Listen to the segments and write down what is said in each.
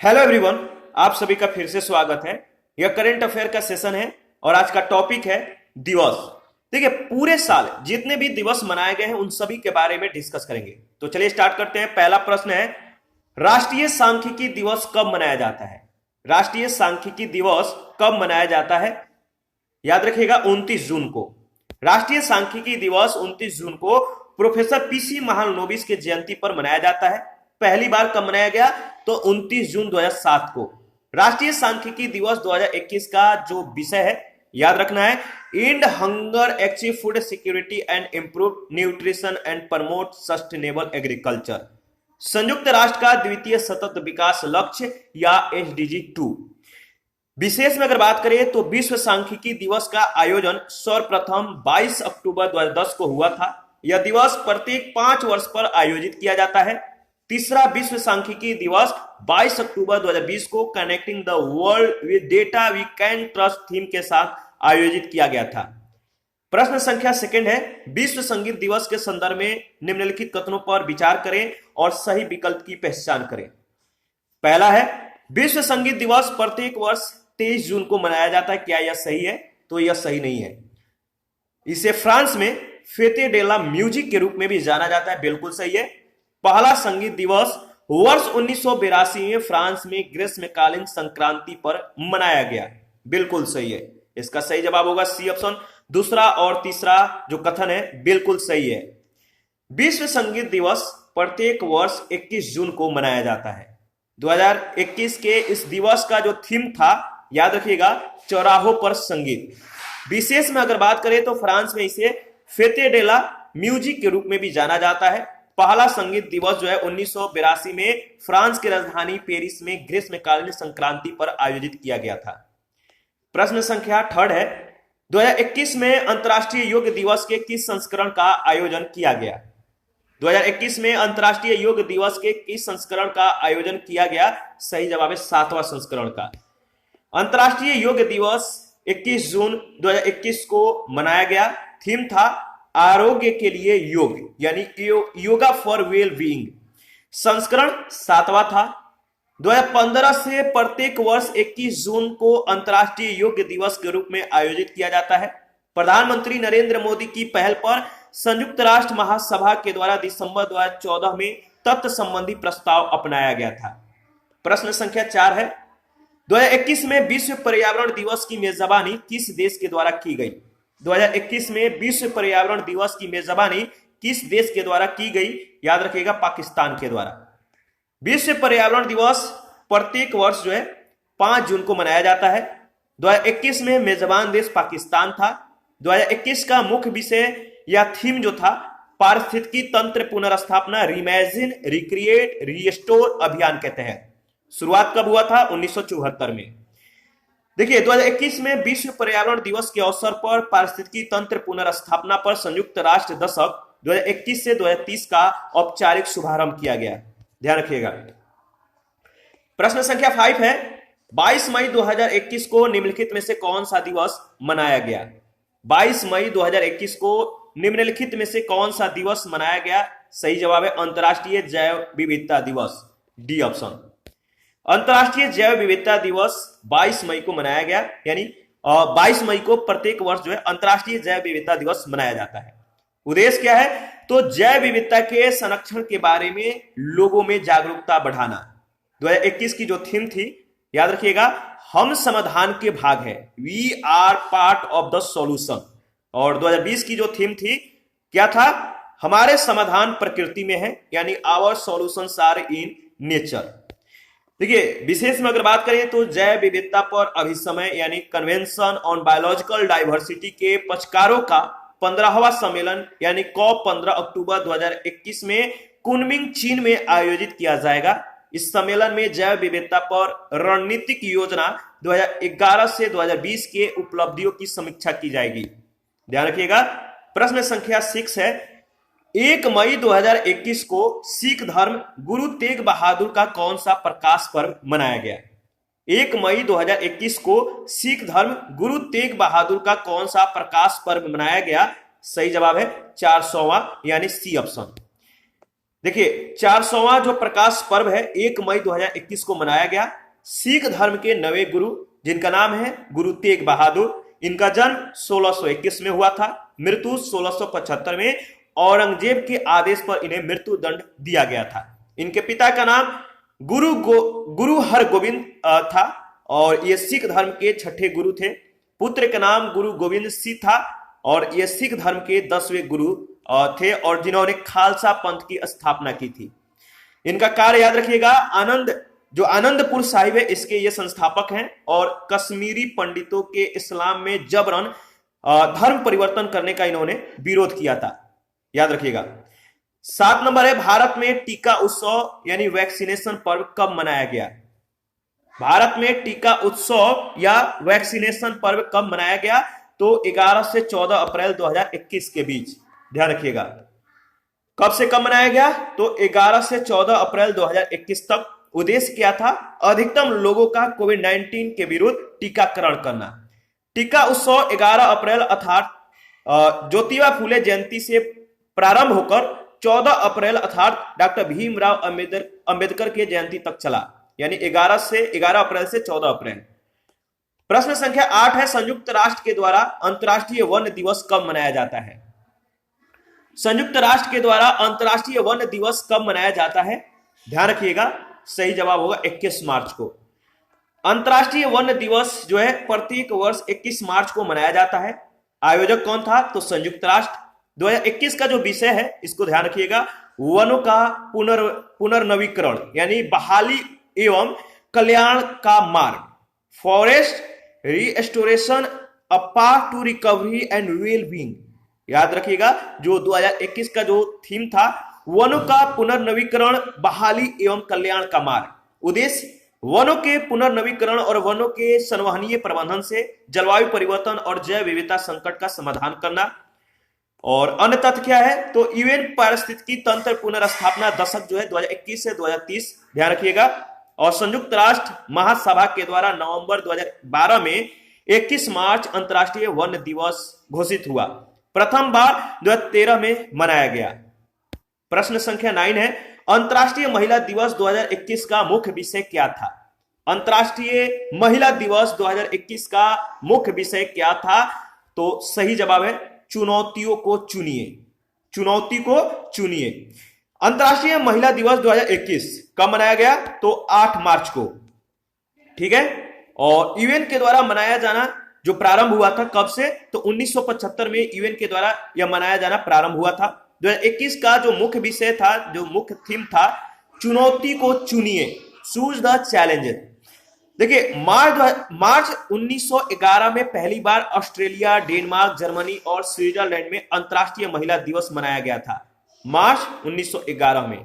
Hello everyone, आप सभी का फिर से स्वागत है। यह करंट अफेयर का सेशन है और आज का टॉपिक है दिवस। देखिए, पूरे साल जितने भी दिवस मनाए गए हैं उन सभी के बारे में डिस्कस करेंगे। तो चलिए स्टार्ट करते हैं। पहला प्रश्न है, राष्ट्रीय सांख्यिकी दिवस कब मनाया जाता है? राष्ट्रीय सांख्यिकी दिवस कब मनाया जाता है? याद रखिएगा, 29 जून को। राष्ट्रीय सांख्यिकी दिवस 29 जून को प्रोफेसर पीसी महालनोबिस की जयंती पर मनाया जाता है। पहली बार कब मनाया गया? तो 29 जून 2007 को। राष्ट्रीय सांख्यिकी दिवस 2021 का जो विषय है, याद रखना है, and hunger, achieve food security and improve nutrition and promote sustainable agriculture. संयुक्त राष्ट्र का द्वितीय सतत विकास लक्ष्य या एसडीजी 2। विशेष में अगर बात करें तो विश्व सांख्यिकी दिवस का आयोजन सर्वप्रथम 22 अक्टूबर 2010 को हुआ था। यह दिवस प्रत्येक 5 वर्ष पर आयोजित किया जाता है। तीसरा विश्व सांख्यिकी दिवस 22 अक्टूबर 2020 को connecting the world with data we can trust theme के साथ आयोजित किया गया था। प्रश्न संख्या सेकंड है, विश्व संगीत दिवस के संदर्भ में निम्नलिखित कथनों पर विचार करें और सही विकल्प की पहचान करें। पहला है, विश्व संगीत दिवस प्रत्येक वर्ष 23 जून को मनाया जाता है। क्या यह सही है? तो यह सही नहीं है। इसे फ्रांस में फेते डेला म्यूजिक के रूप में भी जाना जाता है। बिल्कुल सही है। पहला संगीत दिवस वर्ष 1982 में फ्रांस में ग्रीष्मकालीन संक्रांति पर मनाया गया। बिल्कुल सही है। इसका सही जवाब होगा सी ऑप्शन। दूसरा और तीसरा जो कथन है बिल्कुल सही है। विश्व संगीत दिवस प्रत्येक वर्ष 21 जून को मनाया जाता है। 2021 के इस दिवस का जो थीम था, याद रखिएगा, चौराहों पर संगीत। विशेष में अगर बात करें तो फ्रांस में इसे फेते डेला म्यूजिक के रूप में भी जाना जाता है। पहला संगीत दिवस जो है 1982 में फ्रांस की राजधानी पेरिस में ग्रीष्मकालीन संक्रांति पर आयोजित किया गया था। प्रश्न संख्या थर्ड है, 2021 में अंतर्राष्ट्रीय योग दिवस के किस संस्करण का आयोजन किया गया? 2021 में अंतर्राष्ट्रीय योग दिवस के किस संस्करण का आयोजन किया गया? सही जवाब है 7वां संस्करण का। अंतर्राष्ट्रीय योग दिवस 21 जून 2021 को मनाया गया। थीम था आरोग्य के लिए योग, यानी योगा फॉर वेल बीइंग। संस्करण 7वां था। 2015 से प्रत्येक वर्ष 21 जून को अंतर्राष्ट्रीय योग दिवस के रूप में आयोजित किया जाता है। प्रधानमंत्री नरेंद्र मोदी की पहल पर संयुक्त राष्ट्र महासभा के द्वारा दिसंबर 2014 में तत्व संबंधी प्रस्ताव अपनाया गया था। प्रश्न संख्या 4 है, 2021 में विश्व पर्यावरण दिवस की मेजबानी किस देश के द्वारा की गई? 2021 में विश्व पर्यावरण दिवस की मेजबानी किस देश के द्वारा की गई? याद रखिएगा, पाकिस्तान के द्वारा। विश्व पर्यावरण दिवस प्रत्येक वर्ष जो है 5 जून को मनाया जाता है। 2021 में मेजबान देश पाकिस्तान था। 2021 का मुख्य विषय या थीम जो था, पारिस्थितिकी तंत्र पुनर्स्थापना, रीइमेजिन, रिक्रिएट, रीस्टोर अभियान के तहत। शुरुआत कब हुआ था? 1974 में। देखिए, 2021 में विश्व पर्यावरण दिवस के अवसर पर पारिस्थितिकी तंत्र पुनर्स्थापना पर संयुक्त राष्ट्र दशक 2021 से 2030 का औपचारिक शुभारंभ किया गया। ध्यान रखिएगा। प्रश्न संख्या 5 है, 22 मई 2021 को निम्नलिखित में से कौन सा दिवस मनाया गया? 22 मई 2021 को निम्नलिखित में से कौन सा दिवस मनाया गया? सही जवाब है अंतर्राष्ट्रीय जैव विविधता दिवस, डी ऑप्शन। अंतर्राष्ट्रीय जैव विविधता दिवस 22 मई को मनाया गया, यानी 22 मई को प्रत्येक वर्ष जो है अंतर्राष्ट्रीय जैव विविधता दिवस मनाया जाता है। उद्देश्य क्या है? तो जैव विविधता के संरक्षण के बारे में लोगों में जागरूकता बढ़ाना। 2021 की जो थीम थी, याद रखिएगा, हम समाधान के भाग है, we are part of the solution. और 2020 की जो थीम थी, क्या था? हमारे समाधान प्रकृति में है, यानी our solutions are in nature. देखिए, विशेष में अगर बात करें तो जैव विविधता पर अभिसमय यानी कन्वेंशन ऑन बायोलॉजिकल डाइवर्सिटी के पक्षकारों का 15वां सम्मेलन यानी COP 15 अक्टूबर 2021 में कुनमिंग, चीन में आयोजित किया जाएगा। इस सम्मेलन में जैव विविधता पर रणनीतिक योजना 2011 से 2020 के उपलब्धियों की समीक्षा की जाएगी। ध्यान रखिएगा। प्रश्न संख्या 6 है, 1 मई 2021 को सिख धर्म गुरु तेग बहादुर का कौन सा प्रकाश पर्व मनाया गया? 1 मई 2021 को सिख धर्म गुरु तेग बहादुर का कौन सा प्रकाश पर्व मनाया गया? सही जवाब है 400वां, यानी सी ऑप्शन। देखिए 400वां जो प्रकाश पर्व है 1 मई 2021 को मनाया गया। सिख धर्म के नवे गुरु जिनका नाम है गुरु तेग बहादुर, इनका जन्म 1621 में हुआ था, मृत्यु 1675 में औरंगजेब के आदेश पर इन्हें मृत्यु दंड दिया गया था। इनके पिता का नाम गुरु हरगोविंद था और ये सिख धर्म के छठे गुरु थे। पुत्र का नाम गुरु गोविंद सिंह था और ये सिख धर्म के 10वें गुरु थे और जिन्होंने खालसा पंथ की स्थापना की थी। इनका कार्य याद रखिएगा, आनंदपुर साहिब है, इसके ये संस्थापक हैं और कश्मीरी पंडितों के इस्लाम में जबरन धर्म परिवर्तन करने का इन्होंने विरोध किया था, याद रखिएगा। 7 नंबर है, भारत में टीका उत्सव यानी वैक्सीनेशन पर्व कब मनाया गया? भारत में टीका उत्सव या वैक्सीनेशन पर्व कब मनाया गया? तो 11 से 14 अप्रैल 2021 के बीच, ध्यान रखिएगा। कब से कब मनाया गया? तो 11 से 14 अप्रैल 2021 तक। उद्देश्य क्या था? अधिकतम लोगों का कोविड-19 के विरुद्ध टीकाकरण करना। टीका उत्सव 11 अप्रैल अर्थात ज्योतिबा फूले जयंती से प्रारंभ होकर 14 अप्रैल अर्थात डॉक्टर भीमराव अंबेडकर के जयंती तक चला, यानी 11 अप्रैल से 14 अप्रैल। प्रश्न संख्या 8 है, संयुक्त राष्ट्र के द्वारा अंतर्राष्ट्रीय वन दिवस कब मनाया जाता है? संयुक्त राष्ट्र के द्वारा अंतर्राष्ट्रीय वन दिवस कब मनाया जाता है? ध्यान रखिएगा, सही जवाब होगा 21 मार्च को। अंतर्राष्ट्रीय वन दिवस जो है प्रत्येक वर्ष 21 मार्च को मनाया जाता है। आयोजक कौन था? तो संयुक्त राष्ट्र। 2021 का जो विषय है इसको ध्यान रखिएगा, वनों का पुनर्नवीकरण यानी बहाली एवं कल्याण का मार्ग, forest restoration a path to recovery and well being. याद रखिएगा, जो 2021 का जो थीम था वनों का पुनर्नवीकरण, बहाली एवं कल्याण का मार्ग। उद्देश्य वनों के पुनर्नवीकरण और वनों के संवहनीय प्रबंधन से जलवायु परिवर्तन और जैव विविधता संकट का समाधान करना। और अन्य तथ्य क्या है? तो यूएन पारिस्थितिकी तंत्र पुनर्स्थापना दशक जो है 2021 से 2030, ध्यान रखिएगा। और संयुक्त राष्ट्र महासभा के द्वारा नवंबर 2012 में 21 मार्च अंतर्राष्ट्रीय वन दिवस घोषित हुआ। प्रथम बार 2013 में मनाया गया। प्रश्न संख्या 9 है, अंतर्राष्ट्रीय महिला दिवस 2021 का मुख्य विषय क्या था? अंतर्राष्ट्रीय महिला दिवस 2021 का मुख्य विषय क्या था? तो सही जवाब है चुनौतियों को चुनिए। चुनौती को चुनिए। अंतर्राष्ट्रीय महिला दिवस 2021 कब मनाया गया? तो 8 मार्च को, ठीक है। और यूएन के द्वारा मनाया जाना जो प्रारंभ हुआ था कब से? तो 1975 में यूएन के द्वारा यह मनाया जाना प्रारंभ हुआ था। 2021 का जो मुख्य विषय था, जो मुख्य थीम था, चुनौती को चुनिए, चूज द चैलेंजेस। देखिए मार्च 1911 में पहली बार ऑस्ट्रेलिया, डेनमार्क, जर्मनी और स्विट्जरलैंड में अंतर्राष्ट्रीय महिला दिवस मनाया गया था, मार्च 1911 में,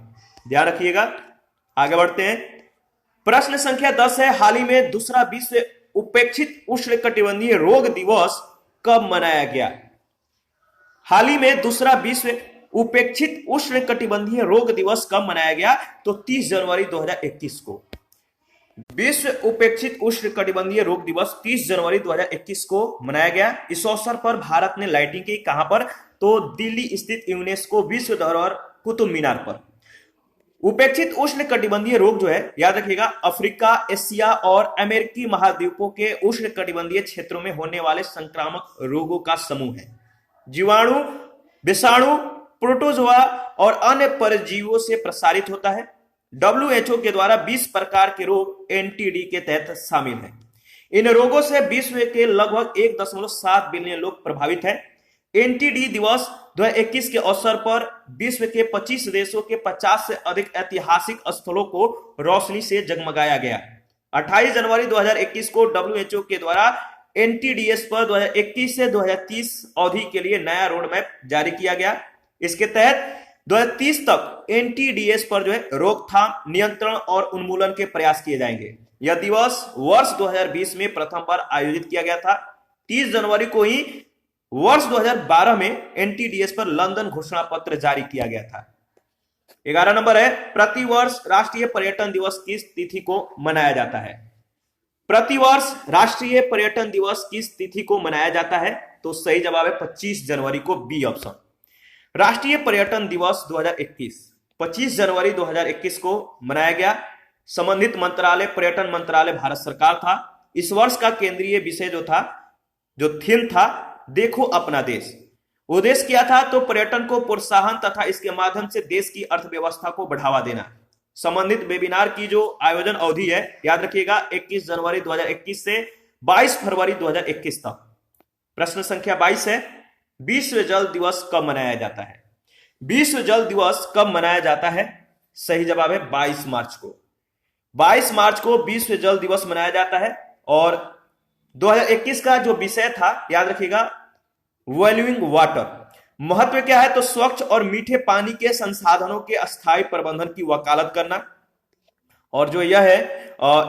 ध्यान रखिएगा। आगे बढ़ते हैं। प्रश्न संख्या 10 है, हाल ही में दूसरा विश्व उपेक्षित उष्णकटिबंधीय रोग दिवस कब मनाया गया? हाल ही में दूसरा विश्व उपेक्षित उष्णकटिबंधीय रोग दिवस कब मनाया गया? तो 30 जनवरी 2021 को। विश्व उपेक्षित उष्णकटिबंधीय रोग दिवस 30 जनवरी 2021 को मनाया गया। इस अवसर पर भारत ने लाइटिंग की, कहां पर? तो दिल्ली स्थित यूनेस्को विश्व धरोहर कुतुब मीनार पर। उपेक्षित उष्णकटिबंधीय रोग जो है, याद रखिएगा, अफ्रीका, एशिया और अमेरिकी महाद्वीपों के उष्णकटिबंधीय क्षेत्रों में होने वाले संक्रामक रोगों का समूह है। जीवाणु, विषाणु, प्रोटोजोआ और अन्य परजीवियों से प्रसारित होता है। WHO के द्वारा 20 प्रकार के रोग NTD के तहत शामिल हैं। इन रोगों से विश्व के लगभग 1.7 बिलियन लोग प्रभावित हैं। NTD दिवस 2021 के अवसर पर विश्व के 25 देशों के 50 से अधिक ऐतिहासिक स्थलों को रोशनी से जगमगाया गया। 28 जनवरी 2021 को WHO के द्वारा NTDs पर 2021 से 2030 अवधि के लिए नया रोड मैप जारी किया गया। इसके तहत 2030 तक NTDs पर जो है रोकथाम, नियंत्रण और उन्मूलन के प्रयास किए जाएंगे। यह दिवस वर्ष 2020 में प्रथम बार आयोजित किया गया था। 30 जनवरी को ही वर्ष 2012 में NTDs पर लंदन घोषणा पत्र जारी किया गया था। 11 नंबर है, प्रतिवर्ष राष्ट्रीय पर्यटन दिवस किस तिथि को मनाया जाता है? प्रतिवर्ष राष्ट्रीय पर्यटन दिवस किस तिथि को मनाया जाता है? तो सही जवाब है 25 जनवरी को, बी ऑप्शन। राष्ट्रीय पर्यटन दिवस 2021 25 जनवरी 2021 को मनाया गया। संबंधित मंत्रालय पर्यटन मंत्रालय भारत सरकार था। इस वर्ष का केंद्रीय विषय जो थीम था, देखो अपना देश। उद्देश्य क्या था? तो पर्यटन को प्रोत्साहन तथा इसके माध्यम से देश की अर्थव्यवस्था को बढ़ावा देना। संबंधित वेबिनार की जो आयोजन अवधि है, याद रखिएगा, 21 जनवरी 2021 से 22 फरवरी 2021 तक। प्रश्न संख्या 22 है, विश्व जल दिवस कब मनाया जाता है? विश्व जल दिवस कब मनाया जाता है? सही जवाब है 22 मार्च को। 22 मार्च को विश्व जल दिवस मनाया जाता है। और 2021 का जो विषय था, याद रखिएगा, वैल्यूइंग वाटर। महत्व क्या है? तो स्वच्छ और मीठे पानी के संसाधनों के अस्थायी प्रबंधन की वकालत करना। और जो यह है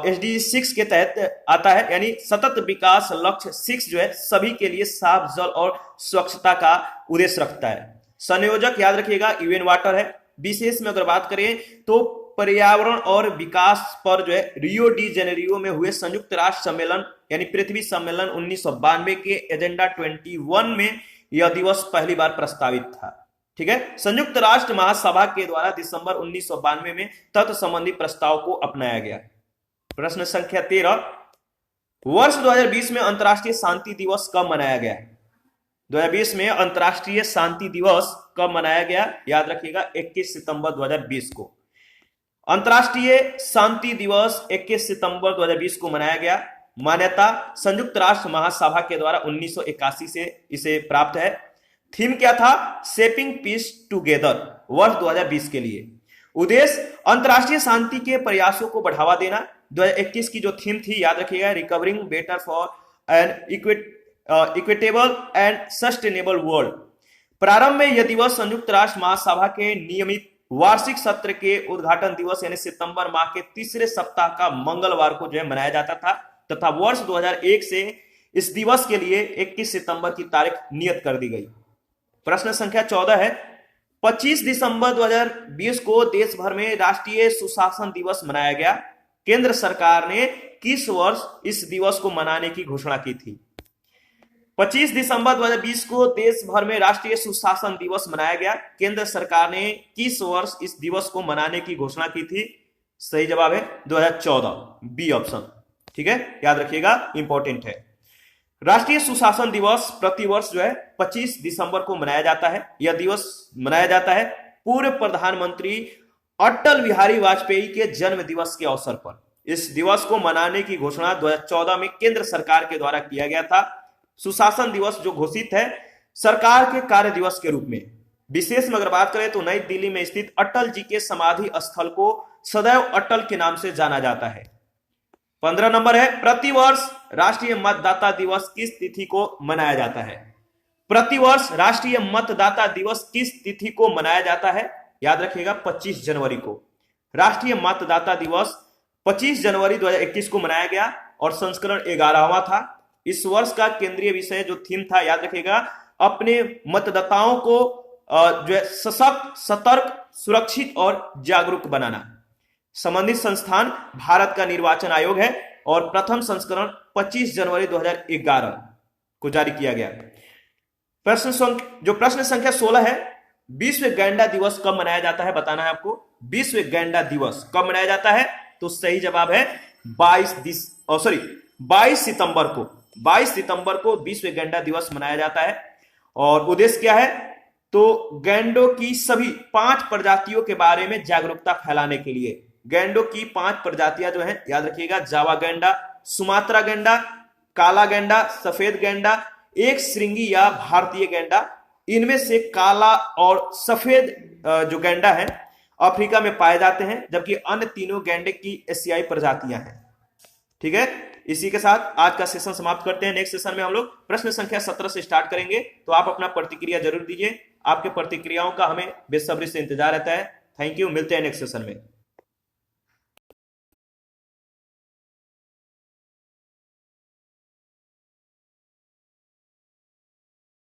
SDG 6 के तहत आता है, यानी सतत विकास लक्ष्य 6 जो है सभी के लिए साफ जल और स्वच्छता का उद्देश्य रखता है। संयोजक याद रखिएगा UN वाटर है। विशेष में अगर बात करें तो पर्यावरण और विकास पर जो है रियो डी जेनेरियो में हुए संयुक्त राष्ट्र सम्मेलन यानी पृथ्वी सम्मेलन 1992 के एजेंडा 21 में यह दिवस पहली बार प्रस्तावित था। ठीक है, संयुक्त राष्ट्र महासभा के द्वारा दिसंबर 1992 में तत्व संबंधी प्रस्ताव को अपनाया गया। प्रश्न संख्या 13, वर्ष 2020 में अंतर्राष्ट्रीय शांति दिवस कब मनाया गया? 2020 में अंतर्राष्ट्रीय शांति दिवस कब मनाया गया? याद रखिएगा 21 सितंबर 2020 को। अंतर्राष्ट्रीय शांति दिवस 21 सितंबर 2020 को मनाया गया। मान्यता संयुक्त राष्ट्र महासभा के द्वारा 1981 से इसे प्राप्त है। थीम क्या था? शेपिंग पीस टुगेदर, वर्ष 2020 के लिए। उद्देश्य अंतर्राष्ट्रीय शांति के प्रयासों को बढ़ावा देना। 2021 की जो थीम थी, याद रखिएगा, recovering better for an equitable and sustainable world. प्रारंभ में यह दिवस संयुक्त राष्ट्र महासभा के नियमित वार्षिक सत्र के उद्घाटन दिवस यानी सितंबर माह के तीसरे सप्ताह का मंगलवार को जो है मनाया जाता था, तथा वर्ष 2001 से इस दिवस के लिए 21 सितंबर की तारीख नियत कर दी गई। प्रश्न संख्या 14 है, 25 दिसंबर 2020 को देश भर में राष्ट्रीय सुशासन दिवस मनाया गया। केंद्र सरकार ने किस वर्ष इस दिवस को मनाने की घोषणा की थी? 25 दिसंबर 2020 को देश भर में राष्ट्रीय सुशासन दिवस मनाया गया। केंद्र सरकार ने किस वर्ष इस दिवस को मनाने की घोषणा की थी? सही जवाब है 2014, बी ऑप्शन। ठीक है, याद रखिएगा, इंपॉर्टेंट है। राष्ट्रीय सुशासन दिवस प्रतिवर्ष जो है 25 दिसंबर को मनाया जाता है। यह दिवस मनाया जाता है पूर्व प्रधानमंत्री अटल बिहारी वाजपेयी के जन्म दिवस के अवसर पर। इस दिवस को मनाने की घोषणा 2014 में केंद्र सरकार के द्वारा किया गया था। सुशासन दिवस जो घोषित है सरकार के कार्य दिवस के रूप में। विशेष में अगर बात करें तो नई दिल्ली में स्थित अटल जी के समाधि स्थल को सदैव अटल के नाम से जाना जाता है। 15 नंबर है, प्रतिवर्ष राष्ट्रीय मतदाता दिवस किस तिथि को मनाया जाता है? प्रतिवर्ष राष्ट्रीय मतदाता दिवस किस तिथि को मनाया जाता है? याद रखिएगा 25 जनवरी को। राष्ट्रीय मतदाता दिवस 25 जनवरी 2021 को मनाया गया और संस्करण 11वां था। इस वर्ष का केंद्रीय विषय जो थीम था, याद रखिएगा, अपने मतदाताओं को जो है सशक्त, सतर्क, सुरक्षित और जागरूक बनाना। संबंधित संस्थान भारत का निर्वाचन आयोग है और प्रथम संस्करण 25 जनवरी 2011 को जारी किया गया। प्रश्न संख्या 16 है, विश्व गैंडा दिवस कब मनाया जाता है? बताना है आपको। विश्व गैंडा दिवस कब मनाया जाता है? तो सही जवाब है 22 सितंबर को। 22 सितंबर को विश्व गैंडा दिवस मनाया जाता है। और उद्देश्य क्या है? तो गैंडों की सभी 5 प्रजातियों के बारे में जागरूकता फैलाने के लिए। गैंडों की 5 प्रजातियां जो हैं, याद रखिएगा, जावा गैंडा, सुमात्रा गैंडा, काला गैंडा, सफेद गैंडा, एक श्रृंगी या भारतीय गैंडा। इनमें से काला और सफेद जो गैंडा है अफ्रीका में पाए जाते हैं, जबकि अन्य तीनों गैंडे की एशियाई प्रजातियां हैं। ठीक है, इसी के साथ आज का सेशन समाप्त करते हैं। नेक्स्ट सेशन में हम लोग प्रश्न संख्या 17 से स्टार्ट करेंगे, तो आप अपना प्रतिक्रिया जरूर दीजिए। आपके प्रतिक्रियाओं का हमें बेसब्री से इंतजार रहता है। थैंक यू, मिलते हैं नेक्स्ट सेशन में।